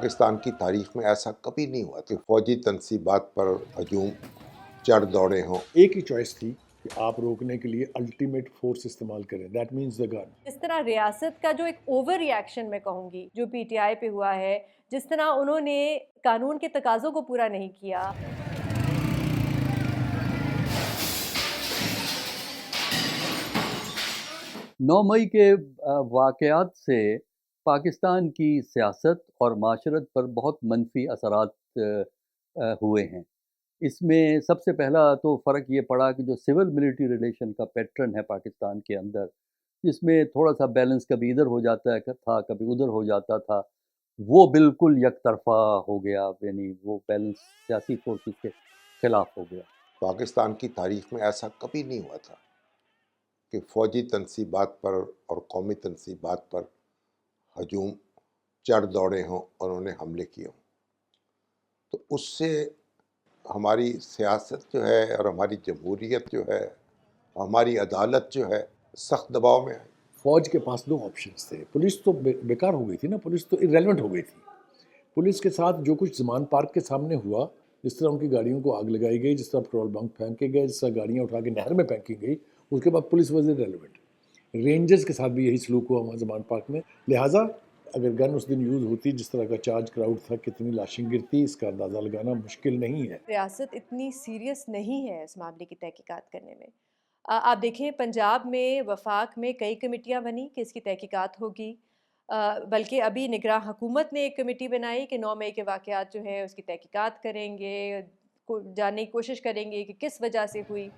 पाकिस्तान की तारीख में ऐसा कभी नहीं हुआ कि फौजी तनसीबात पर हजूम चढ़ दौड़े हों। एक ही चॉइस थी कि आप रोकने के लिए अल्टीमेट फोर्स इस्तेमाल करें, दैट मीन्स द गन। इस तरह रियासत का जो एक ओवर रिएक्शन मैं कहूँगी जो पीटीआई पे हुआ है, जिस तरह उन्होंने कानून के तकाज़ों को पूरा नहीं किया। नौ मई के वाक़यात से पाकिस्तान की सियासत और माशरत पर बहुत मनफी असरात हुए हैं। इसमें सबसे पहला तो फ़र्क ये पड़ा कि जो सिविल मिलिट्री रिलेशन का पैटर्न है पाकिस्तान के अंदर, जिसमें थोड़ा सा बैलेंस कभी इधर हो जाता था, कभी उधर हो जाता था, वो बिल्कुल यकतरफा हो गया, यानी वो बैलेंस सियासी फोर्सेस के ख़िलाफ़ हो गया। पाकिस्तान की तारीख में ऐसा कभी नहीं हुआ था कि फ़ौजी तनसीबात पर और कौमी तनसीबात पर हजूम चढ़ दौड़े हों और उन्होंने हमले किए हों। तो उससे हमारी सियासत जो है और हमारी जमहूरियत जो है, हमारी अदालत जो है, सख्त दबाव में है। फौज के पास दो ऑप्शंस थे। पुलिस तो बेकार हो गई थी ना, पुलिस तो इरेलेवेंट हो गई थी। पुलिस के साथ जो कुछ ज़मान पार्क के सामने हुआ, जिस तरह उनकी गाड़ियों को आग लगाई गई, जिस तरह पेट्रोल बंक फेंके गए, जिस तरह गाड़ियाँ उठा के नहर में फेंकी गई, उसके बाद पुलिस वॉज इरेलेवेंट। रेंजर्स के साथ भी यही सलूक हुआ वहाँ ज़मान पार्क में। लिहाजा अगर गन उस दिन यूज़ होती, जिस तरह का चार्ज क्राउड था, कितनी लाशें गिरती, इसका अंदाज़ा लगाना मुश्किल नहीं है। रियासत इतनी सीरियस नहीं है इस मामले की तहकीकात करने में। आप देखें पंजाब में वफाक में कई कमेटियाँ बनी कि इसकी तहकीकात होगी, बल्कि अभी निगरान हुकूमत ने एक कमेटी बनाई कि 9 मई के वाक़यात जो है उसकी तहकीकात करेंगे, जानने की कोशिश करेंगे कि किस वजह से हुई,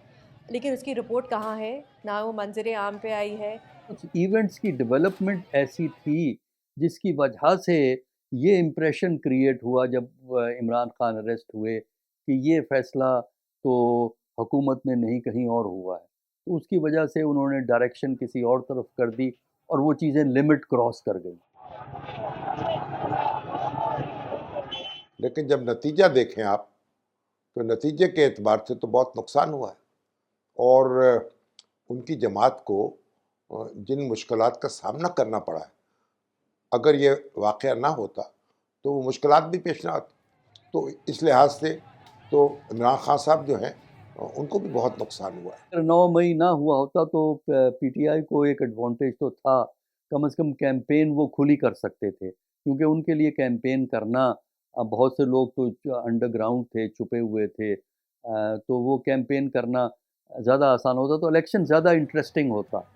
लेकिन उसकी रिपोर्ट कहाँ है, ना वो मंजर आम पे आई है। कुछ इवेंट्स की डेवलपमेंट ऐसी थी जिसकी वजह से ये इम्प्रेशन क्रिएट हुआ जब इमरान खान अरेस्ट हुए कि ये फ़ैसला तो हुकूमत ने नहीं कहीं और हुआ है, तो उसकी वजह से उन्होंने डायरेक्शन किसी और तरफ कर दी और वो चीज़ें लिमिट क्रॉस कर गई। लेकिन जब नतीजा देखें आप, तो नतीजे के एतबार से तो बहुत नुकसान हुआ है और उनकी जमात को जिन मुश्किलात का सामना करना पड़ा है, अगर ये वाक़या ना होता तो वो मुश्किलात भी पेश ना आती। तो इस लिहाज से तो इमरान खान साहब जो हैं उनको भी बहुत नुकसान हुआ है। अगर 9 मई ना हुआ होता तो पीटीआई को एक एडवांटेज तो था, कम से कम कैंपेन वो खुली कर सकते थे, क्योंकि उनके लिए कैंपेन करना, बहुत से लोग तो अंडरग्राउंड थे, छुपे हुए थे, तो वो कैंपेन करना ज़्यादा आसान होता, तो इलेक्शन ज़्यादा इंटरेस्टिंग होता।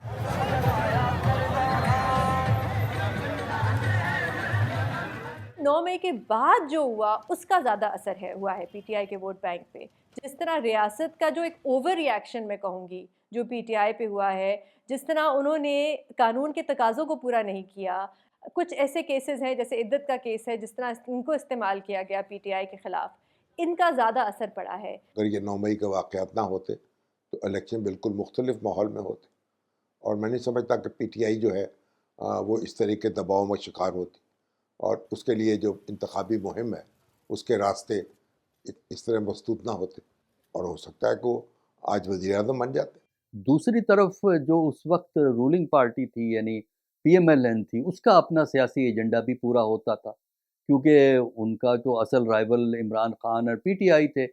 9 मई के बाद जो हुआ उसका ज़्यादा असर हुआ है पीटीआई के वोट बैंक पे। जिस तरह रियासत का जो एक ओवर रिएक्शन मैं कहूँगी जो पीटीआई पे हुआ है, जिस तरह उन्होंने कानून के तकाज़ों को पूरा नहीं किया, कुछ ऐसे केसेस हैं जैसे इद्दत का केस है, जिस तरह इनको इस्तेमाल किया गया पीटीआई के ख़िलाफ़, इनका ज़्यादा असर पड़ा है। अगर ये 9 मई के वाक़यात ना होते तो इलेक्शन बिल्कुल मुख्तलिफ माहौल में होते और मैं नहीं समझता कि पीटीआई जो है वो इस तरह के दबाव में शिकार होती और उसके लिए जो इंतखाबी मुहिम है उसके रास्ते इस तरह मसदूद ना होते और हो सकता है कि वो आज वज़ीर-ए-आज़म बन जाते। दूसरी तरफ जो उस वक्त रूलिंग पार्टी थी यानी पीएमएलएन थी, उसका अपना सियासी एजेंडा भी पूरा होता था, क्योंकि उनका जो असल राइवल इमरान खान और पीटीआई थे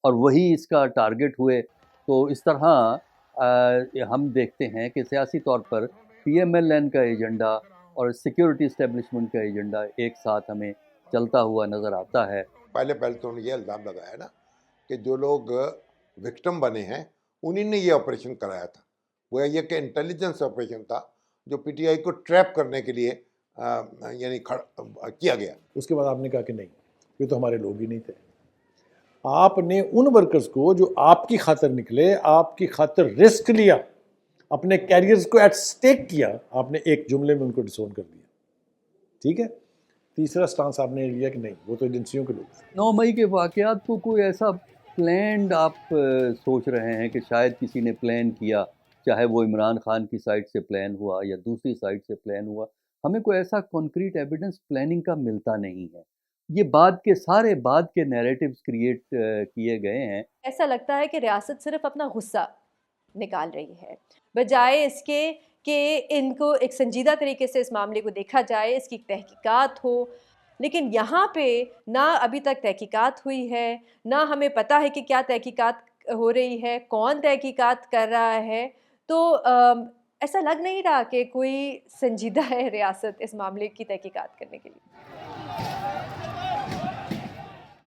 और वही इसका टारगेट हुए। तो इस तरह हम देखते हैं कि सियासी तौर पर पीएमएलएन का एजेंडा और सिक्योरिटी इस्टेब्लिशमेंट का एजेंडा एक साथ हमें चलता हुआ नज़र आता है। पहले तो उन्होंने ये इल्ज़ाम लगाया ना कि जो लोग विक्टिम बने हैं उन्हीं ने ये ऑपरेशन कराया था। वो ये कि इंटेलिजेंस ऑपरेशन था जो पीटीआई को ट्रैप करने के लिए यानी किया गया। उसके बाद आपने कहा कि नहीं, ये तो हमारे लोग ही नहीं थे। आपने उन वर्कर्स को जो आपकी खातिर निकले, आपकी खातिर रिस्क लिया, अपने कैरियर्स को एट स्टेक किया, आपने एक जुमले में उनको डिसोन कर दिया। ठीक है। तीसरा स्टांस आपने लिया कि नहीं, वो तो एजेंसियों के लोग थे। 9 मई के वाक़यात को कोई ऐसा प्लान्ड आप सोच रहे हैं कि शायद किसी ने प्लान किया, चाहे वो इमरान खान की साइड से प्लान हुआ या दूसरी साइड से प्लान हुआ, हमें कोई ऐसा कॉन्क्रीट एविडेंस प्लानिंग का मिलता नहीं है। ये बाद के नैरेटिव्स क्रिएट किए गए हैं। ऐसा लगता है कि रियासत सिर्फ अपना गुस्सा निकाल रही है, बजाय इसके कि इनको एक संजीदा तरीके से इस मामले को देखा जाए, इसकी तहकीकात हो, لیکن یہاں پہ نہ ابھی تک تحقیقات ہوئی ہے، نہ ہمیں پتہ ہے کہ کیا تحقیقات ہو رہی ہے، کون تحقیقات کر رہا ہے. تو ایسا لگ نہیں رہا کہ کوئی سنجیدہ ہے ریاست اس معاملے کی تحقیقات کرنے کے لیے.